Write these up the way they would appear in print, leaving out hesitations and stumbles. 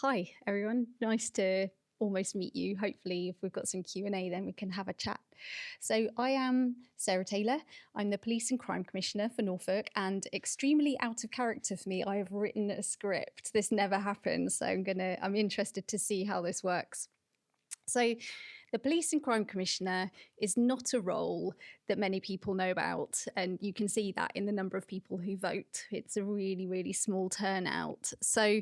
Hi, everyone. Nice to almost meet you. Hopefully, if we've got some Q&A, then we can have a chat. So I am Sarah Taylor. I'm the Police and Crime Commissioner for Norfolk, and extremely out of character for me, I have written a script. This never happens, so I'm interested to see how this works. So the Police and Crime Commissioner is not a role that many people know about, and you can see that in the number of people who vote. It's a really, really small turnout. So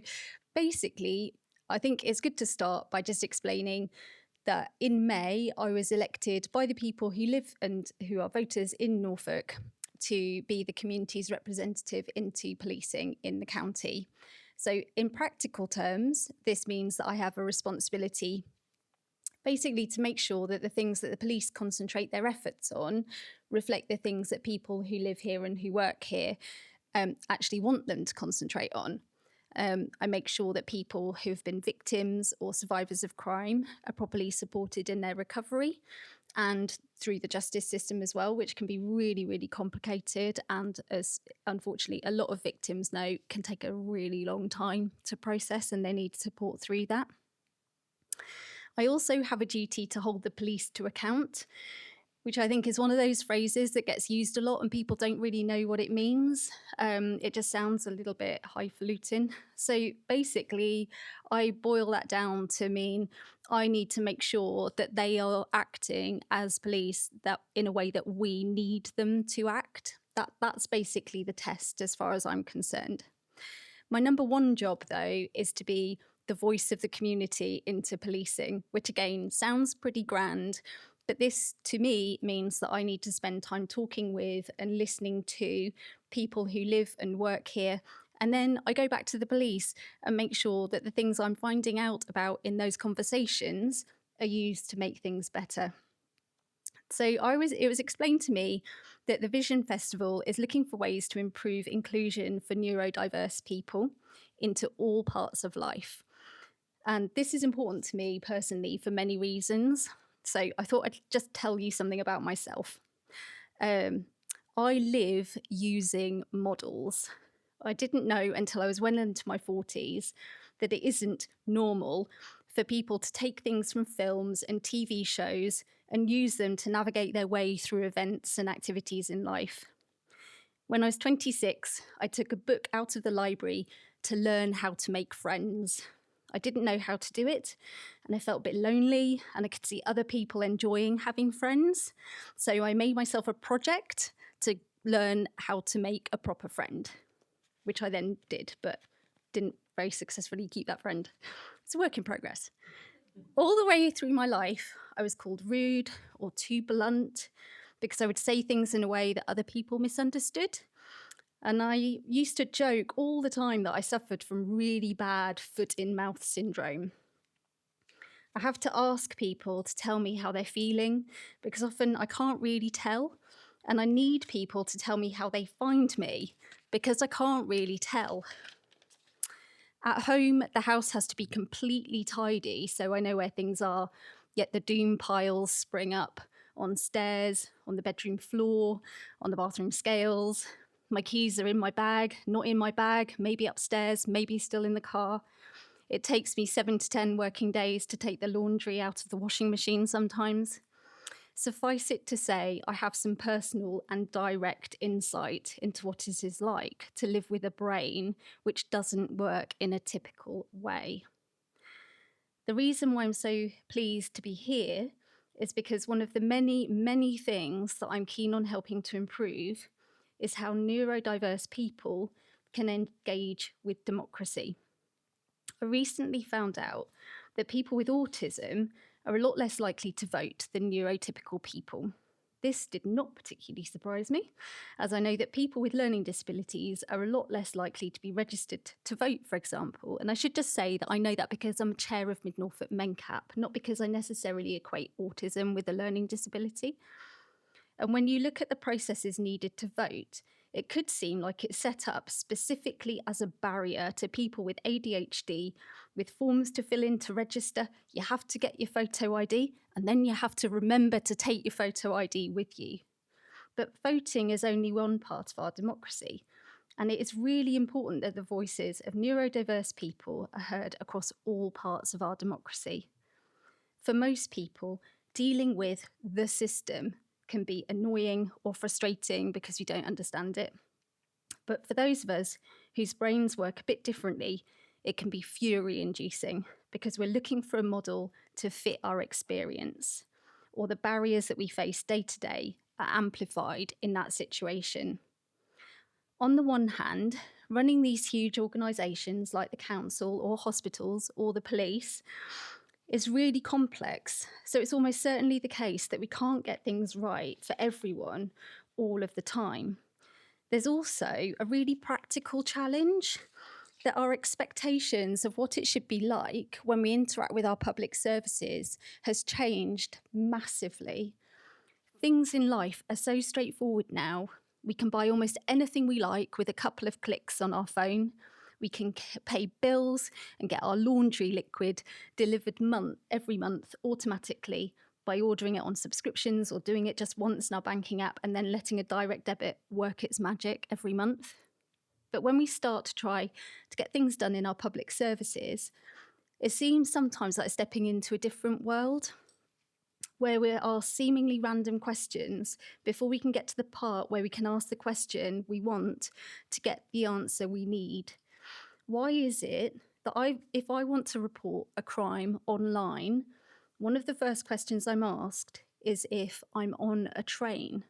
basically, I think it's good to start by just explaining that in May, I was elected by the people who live and who are voters in Norfolk to be the community's representative into policing in the county. So in practical terms, this means that I have a responsibility basically to make sure that the things that the police concentrate their efforts on reflect the things that people who live here and who work here actually want them to concentrate on. I make sure that people who've been victims or survivors of crime are properly supported in their recovery and through the justice system as well, which can be really, really complicated. And as unfortunately a lot of victims know, can take a really long time to process, and they need support through that. I also have a duty to hold the police to account, which I think is one of those phrases that gets used a lot and people don't really know what it means. It just sounds a little bit highfalutin. So basically, I boil that down to mean I need to make sure that they are acting as police that in a way that we need them to act. That's basically the test as far as I'm concerned. My number one job, though, is to be the voice of the community into policing, which again sounds pretty grand, but this to me means that I need to spend time talking with and listening to people who live and work here. And then I go back to the police and make sure that the things I'm finding out about in those conversations are used to make things better. So it was explained to me that the Vision Festival is looking for ways to improve inclusion for neurodiverse people into all parts of life. And this is important to me personally for many reasons. So I thought I'd just tell you something about myself. I live using models. I didn't know until I was well into my 40s that it isn't normal for people to take things from films and TV shows and use them to navigate their way through events and activities in life. When I was 26, I took a book out of the library to learn how to make friends. I didn't know how to do it, and I felt a bit lonely, and I could see other people enjoying having friends. So I made myself a project to learn how to make a proper friend, which I then did, but didn't very successfully keep that friend. It's a work in progress. All the way through my life, I was called rude or too blunt because I would say things in a way that other people misunderstood. And I used to joke all the time that I suffered from really bad foot-in-mouth syndrome. I have to ask people to tell me how they're feeling because often I can't really tell. And I need people to tell me how they find me because I can't really tell. At home, the house has to be completely tidy so I know where things are, yet the doom piles spring up on stairs, on the bedroom floor, on the bathroom scales. My keys are in my bag, not in my bag, maybe upstairs, maybe still in the car. It takes me 7 to 10 working days to take the laundry out of the washing machine sometimes. Suffice it to say, I have some personal and direct insight into what it is like to live with a brain which doesn't work in a typical way. The reason why I'm so pleased to be here is because one of the many, many things that I'm keen on helping to improve is how neurodiverse people can engage with democracy. I recently found out that people with autism are a lot less likely to vote than neurotypical people. This did not particularly surprise me, as I know that people with learning disabilities are a lot less likely to be registered to vote, for example. And I should just say that I know that because I'm chair of Mid-Norfolk MenCap, not because I necessarily equate autism with a learning disability. And when you look at the processes needed to vote, it could seem like it's set up specifically as a barrier to people with ADHD, with forms to fill in to register. You have to get your photo ID, and then you have to remember to take your photo ID with you. But voting is only one part of our democracy. And it is really important that the voices of neurodiverse people are heard across all parts of our democracy. For most people, dealing with the system can be annoying or frustrating because we don't understand it. But for those of us whose brains work a bit differently, it can be fury-inducing because we're looking for a model to fit our experience, or the barriers that we face day to day are amplified in that situation. On the one hand, running these huge organisations like the council or hospitals or the police is really complex. So it's almost certainly the case that we can't get things right for everyone all of the time. There's also a really practical challenge that our expectations of what it should be like when we interact with our public services has changed massively. Things in life are so straightforward now. We can buy almost anything we like with a couple of clicks on our phone. We can pay bills and get our laundry liquid delivered every month automatically by ordering it on subscriptions or doing it just once in our banking app and then letting a direct debit work its magic every month. But when we start to try to get things done in our public services, it seems sometimes like stepping into a different world where we ask seemingly random questions before we can get to the part where we can ask the question we want to get the answer we need. Why is it that if I want to report a crime online, one of the first questions I'm asked is if I'm on a train?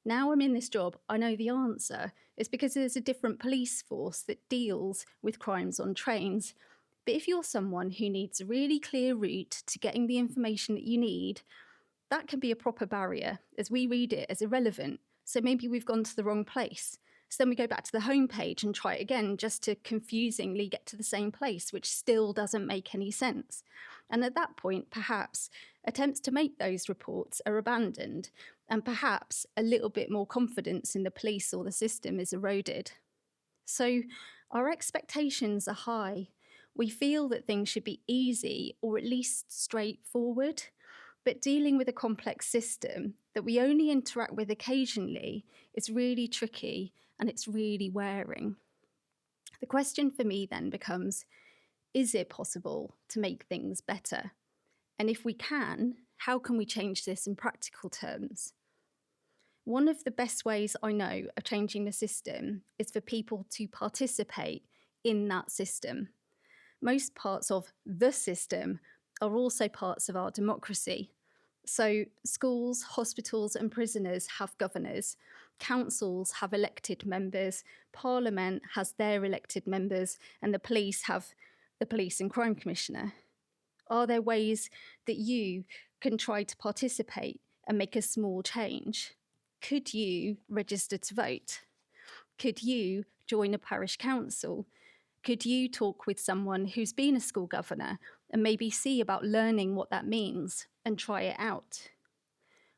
Now I'm in this job, I know the answer. It's because there's a different police force that deals with crimes on trains. But if you're someone who needs a really clear route to getting the information that you need, that can be a proper barrier as we read it as irrelevant. So maybe we've gone to the wrong place. So then we go back to the homepage and try it again just to confusingly get to the same place, which still doesn't make any sense. And at that point, perhaps attempts to make those reports are abandoned, and perhaps a little bit more confidence in the police or the system is eroded. So our expectations are high. We feel that things should be easy or at least straightforward. But dealing with a complex system that we only interact with occasionally is really tricky and it's really wearing. The question for me then becomes, is it possible to make things better? And if we can, how can we change this in practical terms? One of the best ways I know of changing the system is for people to participate in that system. Most parts of the system are also parts of our democracy. So schools, hospitals and prisoners have governors, councils have elected members, Parliament has their elected members, and the police have the Police and Crime Commissioner. Are there ways that you can try to participate and make a small change? Could you register to vote? Could you join a parish council? Could you talk with someone who's been a school governor and maybe see about learning what that means and try it out?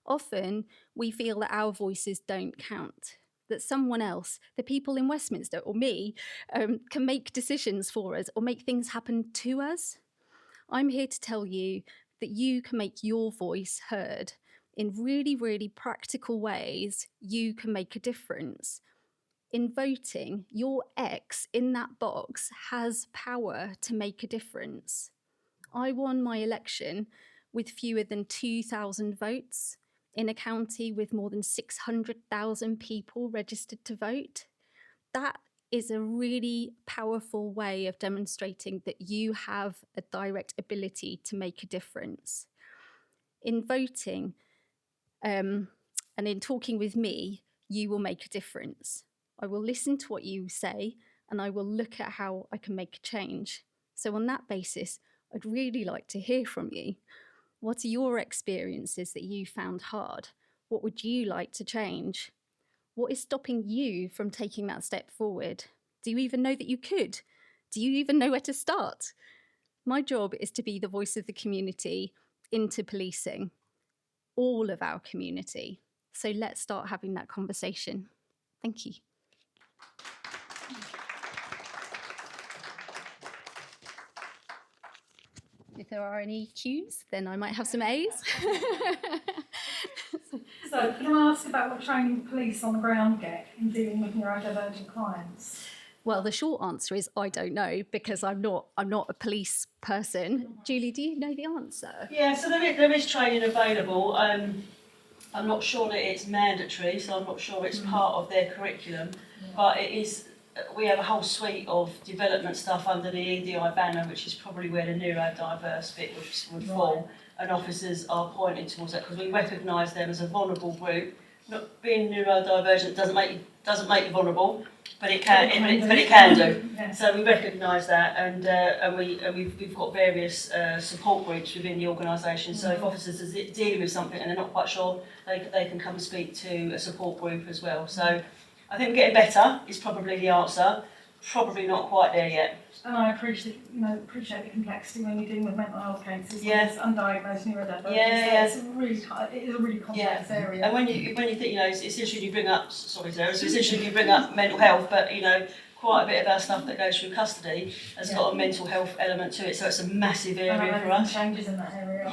Often we feel that our voices don't count, that someone else, the people in Westminster or me, can make decisions for us or make things happen to us. I'm here to tell you that you can make your voice heard. In really, really practical ways, you can make a difference. In voting, your X in that box has power to make a difference. I won my election with fewer than 2,000 votes in a county with more than 600,000 people registered to vote. That is a really powerful way of demonstrating that you have a direct ability to make a difference. In voting and in talking with me, you will make a difference. I will listen to what you say and I will look at how I can make a change. So on that basis, I'd really like to hear from you. What are your experiences that you found hard? What would you like to change? What is stopping you from taking that step forward? Do you even know that you could? Do you even know where to start? My job is to be the voice of the community into policing, all of our community. So let's start having that conversation. Thank you. If there are any Qs, then I might have some As. So can I ask about what training police on the ground get in dealing with neurodivergent clients? Well, the short answer is I don't know, because I'm not a police person. Julie, do you know the answer? Yeah, so there is training available. I'm not sure that it's mandatory, so I'm not sure it's part of their curriculum, but it is. We have a whole suite of development stuff under the EDI banner, which is probably where the neurodiverse bit would fall, and officers are pointing towards that because we recognise them as a vulnerable group. Not being neurodivergent doesn't make you vulnerable, but it can do. Yeah. So we recognise that, and we've got various support groups within the organisation. So if officers are dealing with something and they're not quite sure, they can come and speak to a support group as well. So I think getting better is probably the answer. Probably not quite there yet. And I appreciate the complexity when you're dealing with mental health cases. Yeah. It's undiagnosed neurodivergence. Yeah. It's it is a really complex area. And when you think, it's essentially you bring up, mental health, but quite a bit of our stuff that goes through custody has got a mental health element to it, so it's a massive area for us. Changes in that area.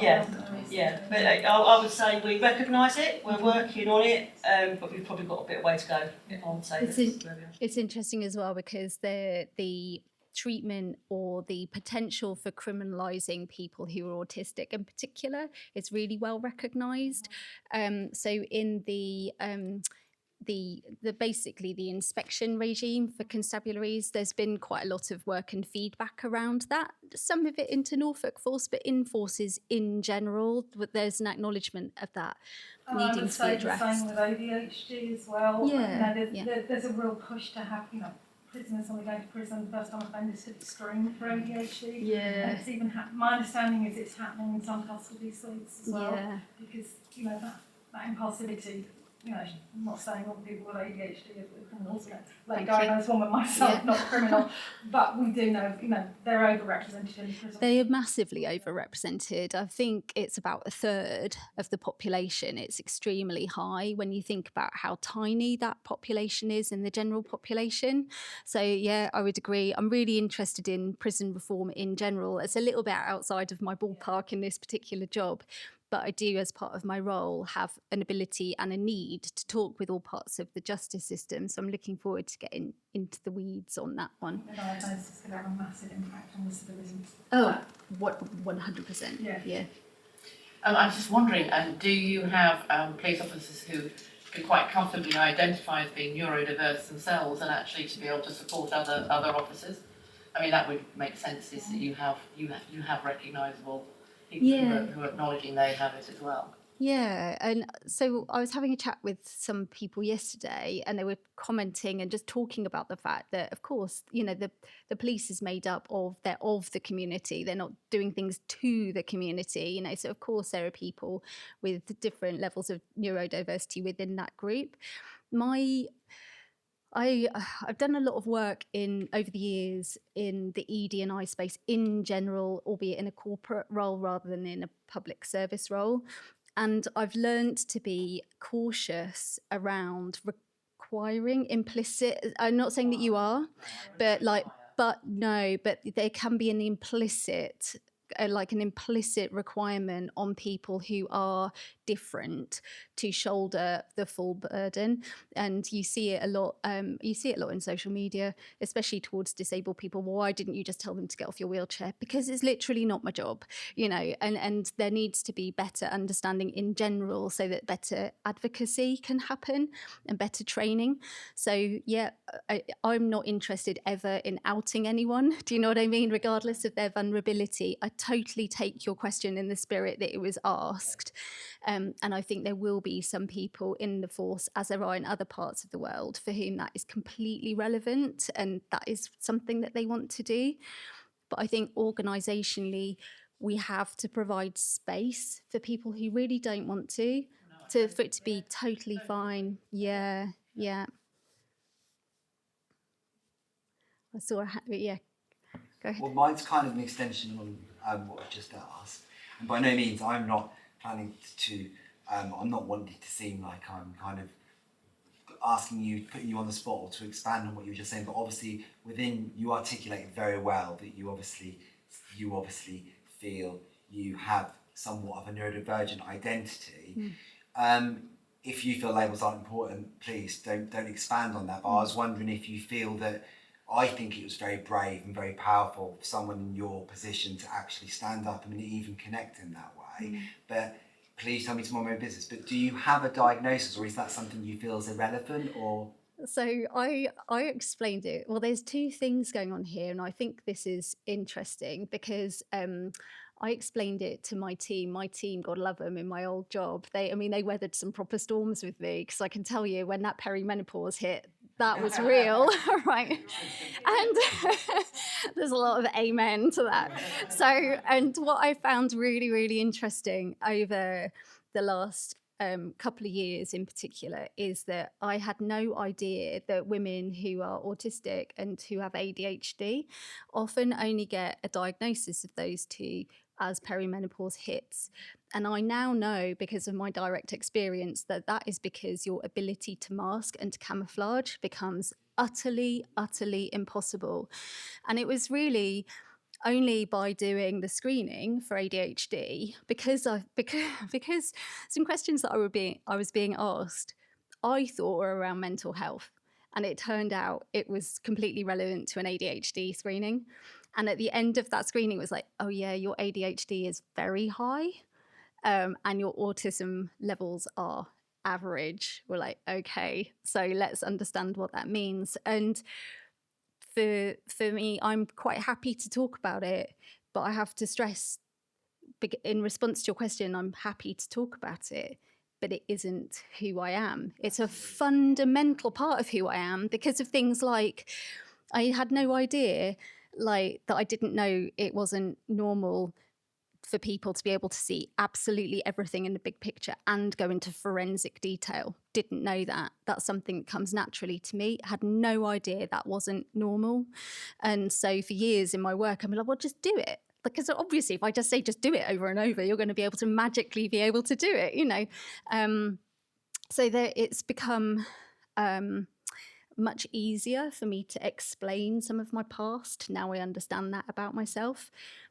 Yeah. But I would say we recognise it, we're working on it, but we've probably got a bit of way to go. I would say it's interesting as well, because the treatment or the potential for criminalising people who are autistic in particular is really well recognised. So in the basically the inspection regime for constabularies, there's been quite a lot of work and feedback around that. Some of it into Norfolk Force, but in forces in general, there's an acknowledgement of that needing to be addressed. The same with ADHD as well. Yeah, there's a real push to have prisoners when we go to prison, first time offenders to screen for ADHD. Yeah. And it's even my understanding is it's happening in some custody suites as well. Yeah. Because that impulsivity. I'm not saying all people with ADHD are criminals. Like diagnosed one with myself, not criminal, but we do know, they're overrepresented in prison. They are massively overrepresented. I think it's about a third of the population. It's extremely high when you think about how tiny that population is in the general population. So yeah, I would agree. I'm really interested in prison reform in general. It's a little bit outside of my ballpark in this particular job. But I do, as part of my role, have an ability and a need to talk with all parts of the justice system. So I'm looking forward to getting into the weeds on that one. The diagnosis is going to have a massive impact on disability. Oh, what 100%? Yeah. I'm just wondering, do you have police officers who can quite comfortably identify as being neurodiverse themselves and actually to be able to support other officers? I mean, that would make sense. Is that you have recognisable people who are acknowledging they have it as well. Yeah, and so I was having a chat with some people yesterday, and they were commenting and just talking about the fact that, of course, the police is made up of the community. They're not doing things to the community, So of course there are people with different levels of neurodiversity within that group. I've done a lot of work over the years in the ED&I space in general, albeit in a corporate role rather than in a public service role. And I've learned to be cautious around requiring implicit. I'm not saying that you are, but there can be an implicit requirement on people who are different to shoulder the full burden. And you see it a lot. You see it a lot in social media, especially towards disabled people. Why didn't you just tell them to get off your wheelchair? Because it's literally not my job, and there needs to be better understanding in general so that better advocacy can happen and better training. So yeah, I'm not interested ever in outing anyone. Do you know what I mean? Regardless of their vulnerability. I totally take your question in the spirit that it was asked. And I think there will be some people in the force, as there are in other parts of the world, for whom that is completely relevant and that is something that they want to do. But I think organisationally, we have to provide space for people who really don't want to for it to be totally fine. Yeah. I saw go ahead. Well, mine's kind of an extension on what I just asked. And by no means, I'm not planning to, I'm not wanting to seem like I'm kind of asking you, putting you on the spot or to expand on what you were just saying, but obviously you articulated very well that you obviously feel you have somewhat of a neurodivergent identity. if you feel labels aren't important, please don't expand on that. But I was wondering if you feel that, I think it was very brave and very powerful for someone in your position to actually stand up and even connect in that way. But please tell me to mind my own business. But do you have a diagnosis, or is that something you feel is irrelevant, or? So I explained it. Well, there's two things going on here, and I think this is interesting because I explained it to my team. My team, God love them, in my old job, they weathered some proper storms with me, because I can tell you when that perimenopause hit, that was real, right? And there's a lot of amen to that. So, and what I found really, really interesting over the last couple of years in particular is that I had no idea that women who are autistic and who have ADHD often only get a diagnosis of those two as perimenopause hits. And I now know, because of my direct experience, that that is because your ability to mask and to camouflage becomes utterly, utterly impossible. And it was really only by doing the screening for ADHD, because some questions that I was being asked, I thought were around mental health, and it turned out it was completely relevant to an ADHD screening. And at the end of that screening, it was like, oh yeah, your ADHD is very high, and your autism levels are average. We're like, okay, so let's understand what that means. And for me, I'm quite happy to talk about it, but I have to stress, in response to your question, I'm happy to talk about it, but it isn't who I am. It's a fundamental part of who I am, because of things like, I had no idea, like, that I didn't know it wasn't normal for people to be able to see absolutely everything in the big picture and go into forensic detail. Didn't know that. That's something that comes naturally to me. Had no idea that wasn't normal. And so for years in my work, I'm like, well, just do it. Because obviously if I just say just do it over and over, you're going to be able to magically be able to do it, you know. So that it's become much easier for me to explain some of my past. Now I understand that about myself.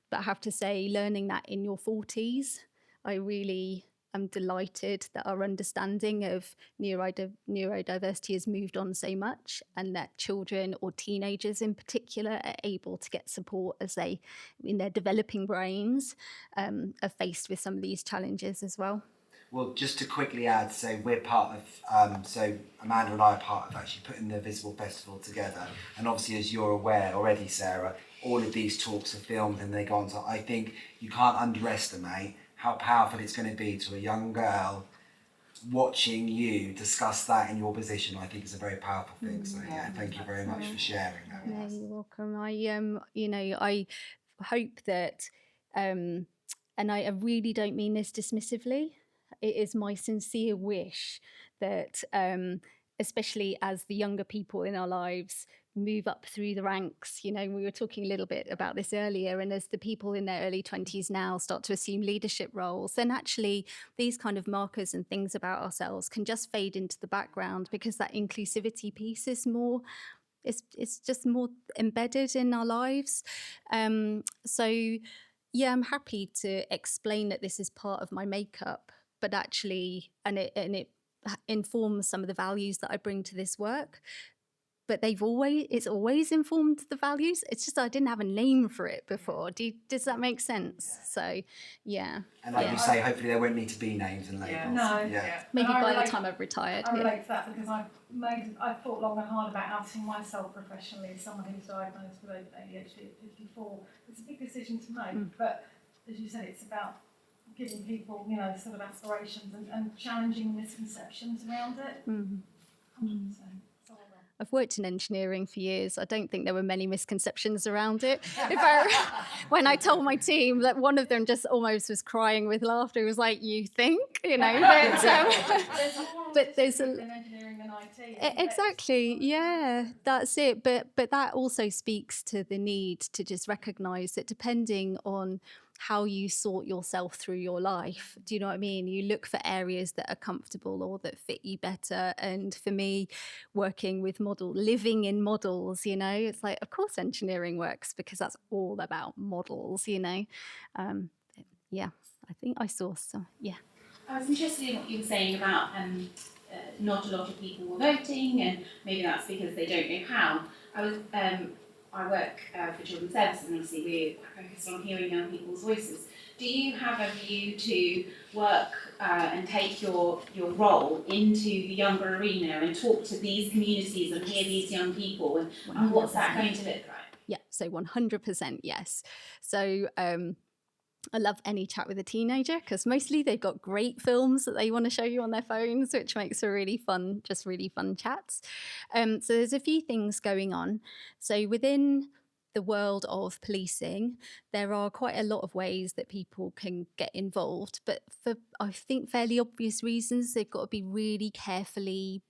But I have to say, learning that in your 40s, I really am delighted that our understanding of neurodiversity has moved on so much, and that children, or teenagers in particular, are able to get support as they, in their developing brains, are faced with some of these challenges as well. Well, just to quickly add, so we're part of, so Amanda and I are part of actually putting the Visible Festival together. And obviously, as you're aware already, Sarah, all of these talks are filmed and they go on. So I think you can't underestimate how powerful it's going to be to a young girl watching you discuss that in your position. I think it's a very powerful thing. So yeah, thank you very much for sharing that. No, you're welcome. I hope that, and I really don't mean this dismissively, it is my sincere wish that, especially as the younger people in our lives move up through the ranks, you know, we were talking a little bit about this earlier, and as the people in their early 20s now start to assume leadership roles, then actually these kind of markers and things about ourselves can just fade into the background, because that inclusivity piece is more, it's just more embedded in our lives. So yeah, I'm happy to explain that this is part of my makeup, but actually, and it informs some of the values that I bring to this work. But it's always informed the values. It's just I didn't have a name for it before. Does that make sense? Yeah. So, yeah. And like you say, hopefully there won't need to be names and labels. Yeah. No. Yeah. Maybe by the time I've retired. I relate to that, because I've thought long and hard about outing myself professionally as someone who's diagnosed with ADHD at 54. It's a big decision to make, but as you said, it's about giving people, you know, sort of aspirations and challenging misconceptions around it. 100%. I've worked in engineering for years. I don't think there were many misconceptions around it. When I told my team that, one of them just almost was crying with laughter. It was like, you think, you know, but there's a engineering and IT. Exactly, yeah, that's it. But that also speaks to the need to just recognise that depending on how you sort yourself through your life, do you know what I mean? You look for areas that are comfortable or that fit you better. And for me, working with living in models, you know, it's like, of course engineering works, because that's all about models, you know. Yeah, I think I saw some, yeah. I was interested in what you were saying about not a lot of people were voting, and maybe that's because they don't know how. I work for Children's Services, and obviously we're focused on hearing young people's voices. Do you have a view to work and take your role into the younger arena and talk to these communities and hear these young people, and what's that going to look like? Yeah, so 100% yes. So I love any chat with a teenager because mostly they've got great films that they want to show you on their phones, which makes for really fun chats. So there's a few things going on. So within the world of policing, there are quite a lot of ways that people can get involved, but for, I think, fairly obvious reasons, they've got to be really carefully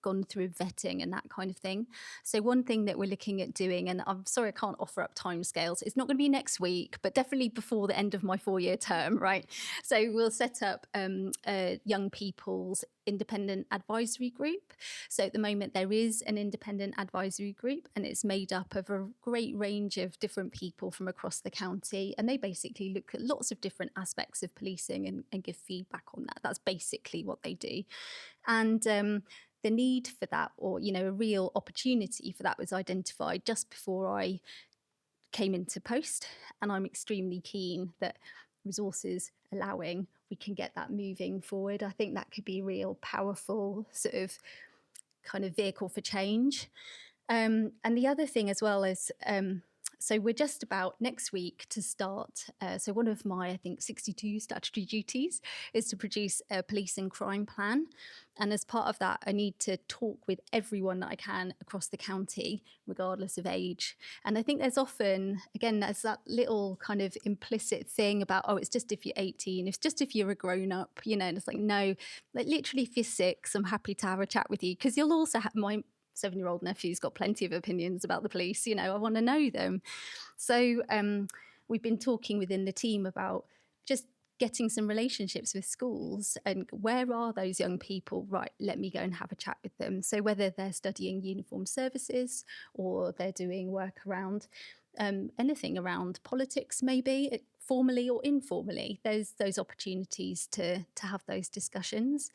gone through vetting and that kind of thing. So one thing that we're looking at doing, and I'm sorry I can't offer up timescales, it's not going to be next week, but definitely before the end of my 4-year term, right? So we'll set up a young people's independent advisory group. So at the moment there is an independent advisory group, and it's made up of a great range of different people from across the county, and they basically look at lots of different aspects of policing and give feedback on that. That's basically what they do. And the need for that, or a real opportunity for that, was identified just before I came into post, and I'm extremely keen that, resources allowing, we can get that moving forward. I think that could be a real powerful sort of kind of vehicle for change. And the other thing as well is, so we're just about next week to start. So one of my, I think, 62 statutory duties is to produce a police and crime plan. And as part of that, I need to talk with everyone that I can across the county, regardless of age. And I think there's often, again, there's that little kind of implicit thing about, oh, it's just if you're 18, it's just if you're a grown up, and it's like, no, like literally if you're 6, I'm happy to have a chat with you, because you'll also have my 7-year-old nephew's got plenty of opinions about the police, I want to know them. So we've been talking within the team about just getting some relationships with schools, and where are those young people? Right, let me go and have a chat with them. So whether they're studying uniformed services or they're doing work around anything around politics, maybe formally or informally, there's those opportunities to have those discussions.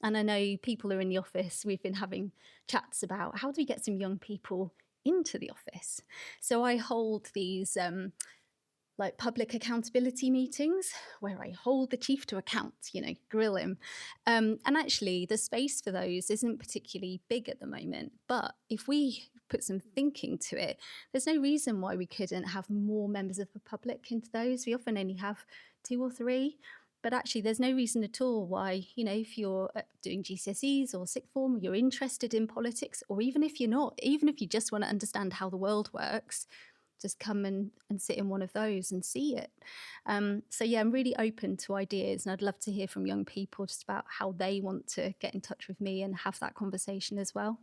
And I know people are in the office, we've been having chats about how do we get some young people into the office. So I hold these public accountability meetings where I hold the chief to account, grill him. And actually the space for those isn't particularly big at the moment, but if we put some thinking to it, there's no reason why we couldn't have more members of the public into those. We often only have 2 or 3, but actually there's no reason at all why, if you're doing GCSEs or sixth form, or you're interested in politics, or even if you're not, even if you just want to understand how the world works, just come and sit in one of those and see it. So yeah, I'm really open to ideas, and I'd love to hear from young people just about how they want to get in touch with me and have that conversation as well.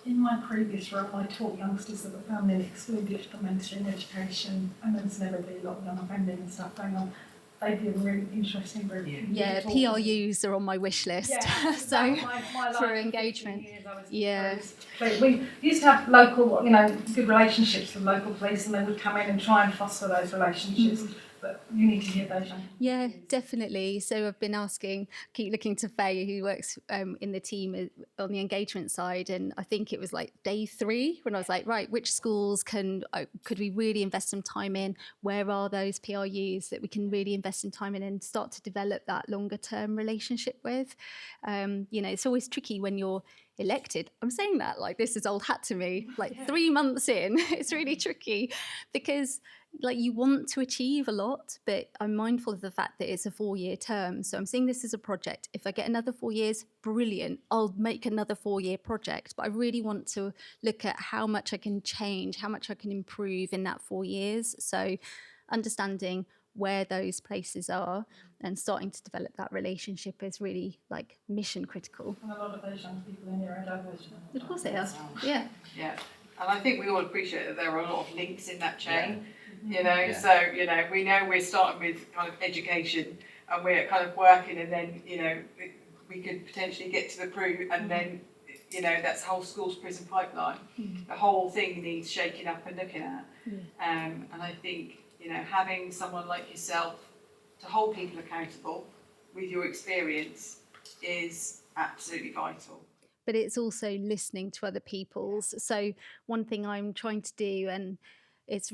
In my previous role, I taught youngsters that were permanently excluded from mainstream education, and there's never been a lot of young offending and stuff going on. They'd be a really interesting group. Yeah, PRUs are on my wish list. Yeah, so my for engagement. Yeah. We used to have local, good relationships with local police, and they would come in and try and foster those relationships. Mm-hmm. But you need to hear those young people. Yeah, definitely. So I've been keep looking to Faye, who works in the team on the engagement side, and I think it was like day 3 when I was like, right, which schools could we really invest some time in? Where are those PRUs that we can really invest some time in and start to develop that longer term relationship with? It's always tricky when you're elected. I'm saying that like this is old hat to me, 3 months in, it's really tricky because you want to achieve a lot, but I'm mindful of the fact that it's a 4-year term. So I'm seeing this as a project. If I get another 4 years, brilliant. I'll make another 4-year project. But I really want to look at how much I can change, how much I can improve in that 4 years. So understanding where those places are and starting to develop that relationship is really mission critical. And a lot of those young people in neurodiverse. Of course they are. Yeah. Yeah. And I think we all appreciate that there are a lot of links in that chain. Yeah. So, we know we're starting with kind of education and we're kind of working, and then, we could potentially get to the PRU, and then, that's the whole schools prison pipeline. The whole thing needs shaking up and looking at. And I think, having someone like yourself to hold people accountable with your experience is absolutely vital. But it's also listening to other people's. So one thing I'm trying to do, and it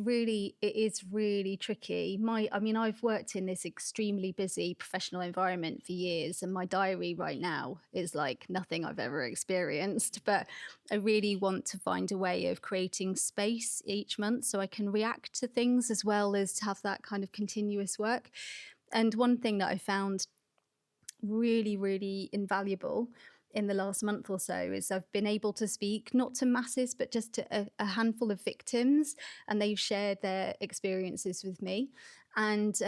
is really tricky. I've worked in this extremely busy professional environment for years, and my diary right now is like nothing I've ever experienced. But I really want to find a way of creating space each month so I can react to things as well as to have that kind of continuous work. And one thing that I found really, really invaluable in the last month or so is I've been able to speak not to masses but just to a handful of victims, and they've shared their experiences with me. And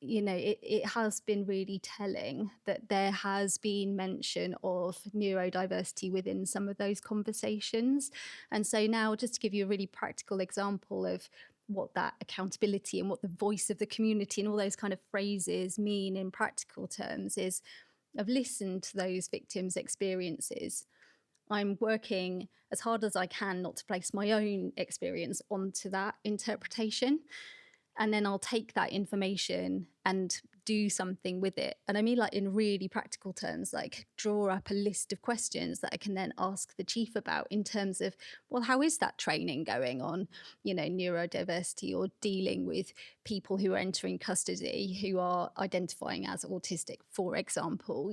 it has been really telling that there has been mention of neurodiversity within some of those conversations. And so now, just to give you a really practical example of what that accountability and what the voice of the community and all those kind of phrases mean in practical terms is, I've listened to those victims' experiences. I'm working as hard as I can not to place my own experience onto that interpretation. And then I'll take that information and do something with it. And I mean, like, in really practical terms, like draw up a list of questions that I can then ask the chief about in terms of, well, how is that training going on, neurodiversity, or dealing with people who are entering custody who are identifying as autistic, for example,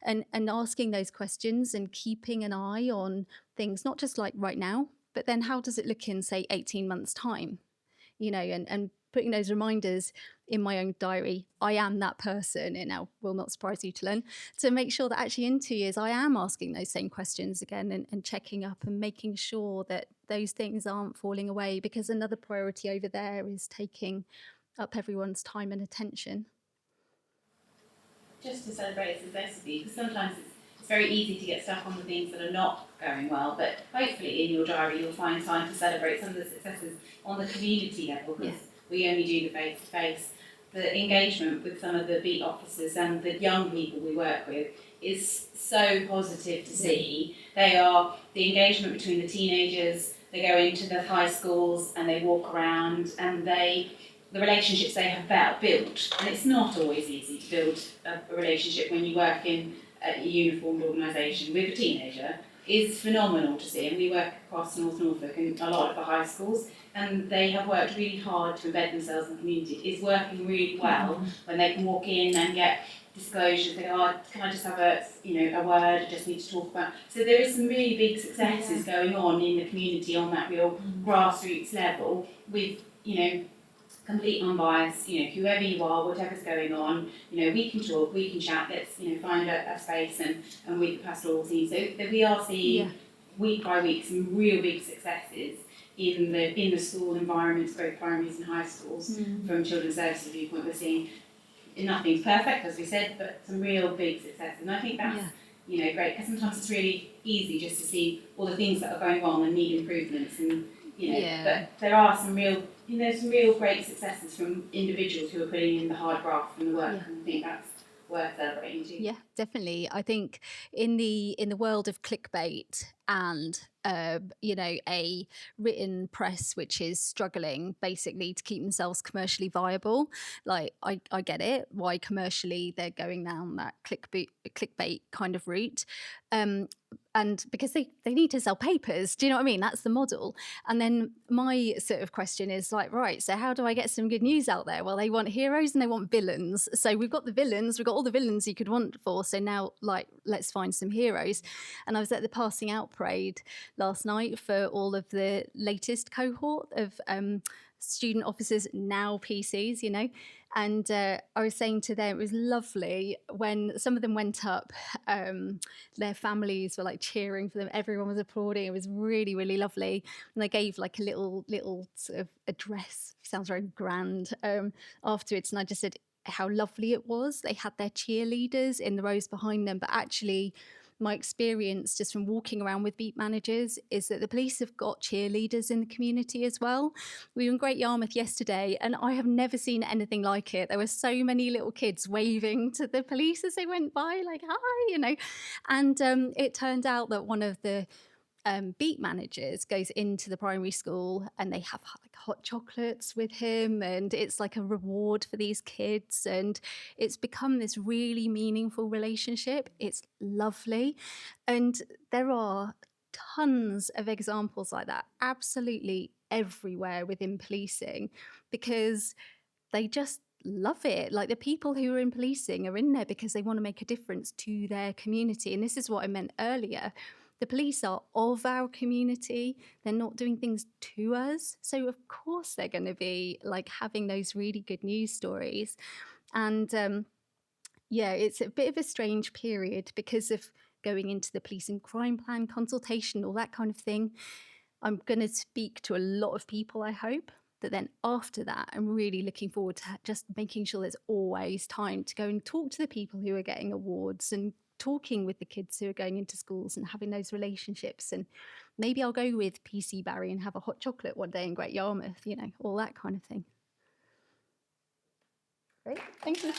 and asking those questions and keeping an eye on things, not just like right now, but then how does it look in, say, 18 months' time? And putting those reminders in my own diary. I am that person, it now will not surprise you to learn, to make sure that actually in 2 years I am asking those same questions again and checking up and making sure that those things aren't falling away, because another priority over there is taking up everyone's time and attention. Just to celebrate successfully, because sometimes it's very easy to get stuck on the things that are not going well, but hopefully in your diary you'll find time to celebrate some of the successes on the community level, because we only do the face-to-face. The engagement with some of the beat officers and the young people we work with is so positive to see. The engagement between the teenagers, they go into the high schools and they walk around, and the relationships they have built, and it's not always easy to build a relationship when you work in a uniformed organisation with a teenager, is phenomenal to see. And we work across North Norfolk and a lot of the high schools, and they have worked really hard to embed themselves in the community. It's working really well when they can walk in and get disclosures. They go, can I just have a word, I just need to talk about. So there is some really big successes going on in the community on that real grassroots level with, complete unbiased, whoever you are, whatever's going on, we can talk, we can chat, let's, find a space and with the pastoral team. So that we are seeing week by week some real big successes in the school environments, both primaries and high schools, from children's services viewpoint. We're seeing nothing's perfect, as we said, but some real big successes. And I think that's great, because sometimes it's really easy just to see all the things that are going wrong and need improvements, and but there are some real great successes from individuals who are putting in the hard graft and the work, and I think that's worth celebrating too. Yeah, definitely. I think in the world of clickbait and a written press which is struggling basically to keep themselves commercially viable, like I get it why commercially they're going down that clickbait kind of route, and because they need to sell papers, do you know what I mean? That's the model. And then my sort of question is like, right, so how do I get some good news out there? Well, they want heroes and they want villains. So we've got the villains, we've got all the villains you could want for. So now, like, let's find some heroes. And I was at the passing out parade last night for all of the latest cohort of student officers, now PCs, and I was saying to them, it was lovely when some of them went up, their families were like cheering for them, everyone was applauding, it was really, really lovely. And they gave like a little sort of address, sounds very grand, afterwards, and I just said how lovely it was. They had their cheerleaders in the rows behind them, but actually my experience just from walking around with beat managers is that the police have got cheerleaders in the community as well. We were in Great Yarmouth yesterday and I have never seen anything like it. There were so many little kids waving to the police as they went by, like, hi, and it turned out that one of the beat managers goes into the primary school and they have like hot chocolates with him, and it's like a reward for these kids, and it's become this really meaningful relationship. It's lovely, and there are tons of examples like that absolutely everywhere within policing, because they just love it. Like, the people who are in policing are in there because they want to make a difference to their community. And this is what I meant earlier. The police are of our community. They're not doing things to us. So of course they're going to be like having those really good news stories. And yeah, it's a bit of a strange period because of going into the police and crime plan consultation, all that kind of thing. I'm going to speak to a lot of people, I hope. But then after that, I'm really looking forward to just making sure there's always time to go and talk to the people who are getting awards, and talking with the kids who are going into schools and having those relationships. And maybe I'll go with PC Barry and have a hot chocolate one day in Great Yarmouth, you know, all that kind of thing. Great, thank you.